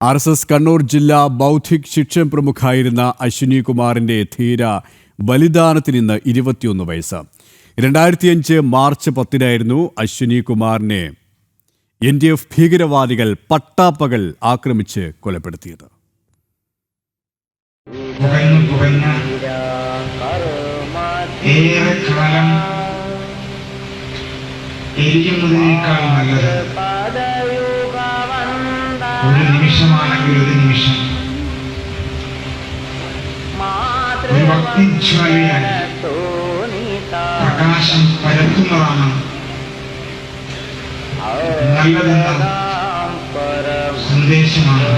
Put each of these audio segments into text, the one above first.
RSS Kannur ജില്ലാ ബൗദ്ധിക് ശിക്ഷൺ പ്രമുഖായിരുന്ന അശ്വിനി കുമാറിന്റെ ധീര ബലിദാനത്തിന് ഇന്ന് 21 വയസ്സ്. 2005 മാർച്ച് 10 അശ്വിനി കുമാറിനെ NDF ഭീകരവാദികൾ പട്ടാപ്പകൽ ആക്രമിച്ച് കൊലപ്പെടുത്തിയത്. ഒരു നിമിഷമാണെങ്കിൽ ഒരു നിമിഷം ഒരു ഭക്തിജ്വാലയായി പ്രകാശം പരത്തുന്നതാണ് നല്ലതെന്ന സന്ദേശമാണ്.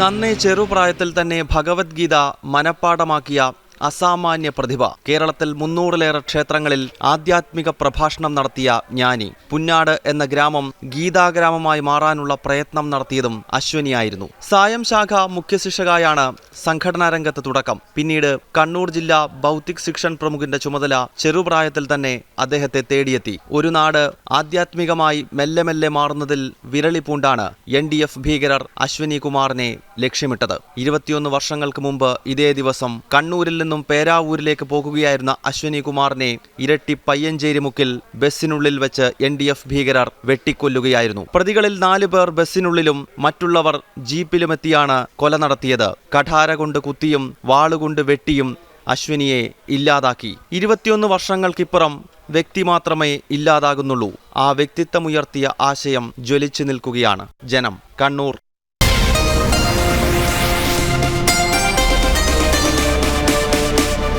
നന്നേ ചെറുപ്രായത്തിൽ തന്നെ ഭഗവത്ഗീത മനഃപ്പാഠമാക്കിയ അസാമാന്യ പ്രതിഭ. കേരളത്തിൽ 300-ലേറെ ക്ഷേത്രങ്ങളിൽ ആധ്യാത്മിക പ്രഭാഷണം നടത്തിയ ജ്ഞാനി. പുന്നാട് എന്ന ഗ്രാമം ഗീതാഗ്രാമമായി മാറാനുള്ള പ്രയത്നം നടത്തിയതും അശ്വിനിയായിരുന്നു. സായം ശാഖ മുഖ്യശിക്ഷകായാണ് സംഘടനാ രംഗത്ത് തുടക്കം. പിന്നീട് കണ്ണൂർ ജില്ലാ ബൗദ്ധിക് ശിക്ഷൺ പ്രമുഖിന്റെ ചുമതല ചെറുപ്രായത്തിൽ തന്നെ അദ്ദേഹത്തെ തേടിയെത്തി. ഒരു നാട് ആധ്യാത്മികമായി മെല്ലെ മെല്ലെ മാറുന്നതിൽ വിരളി പൂണ്ടാണ് NDF ഭീകരർ അശ്വിനി കുമാറിനെ ലക്ഷ്യമിട്ടത്. 21 വർഷങ്ങൾക്ക് മുമ്പ് ഇതേ ദിവസം കണ്ണൂരിൽ നിന്നും പേരാവൂരിലേക്ക് പോകുകയായിരുന്ന അശ്വിനി കുമാറിനെ ഇരട്ടി പയ്യഞ്ചേരി മുക്കിൽ ബസ്സിനുള്ളിൽ വെച്ച് NDF ഭീകരർ വെട്ടിക്കൊല്ലുകയായിരുന്നു. പ്രതികളിൽ 4 പേർ ബസ്സിനുള്ളിലും മറ്റുള്ളവർ ജീപ്പിലുമെത്തിയാണ് കൊല നടത്തിയത്. കഠാര കൊണ്ട് കുത്തിയും വാളുകൊണ്ട് വെട്ടിയും അശ്വിനിയെ ഇല്ലാതാക്കി. 21 വർഷങ്ങൾക്കിപ്പുറം വ്യക്തി മാത്രമേ ഇല്ലാതാകുന്നുള്ളൂ. ആ വ്യക്തിത്വമുയർത്തിയ ആശയം ജ്വലിച്ചു നിൽക്കുകയാണ്. ജനം, കണ്ണൂർ.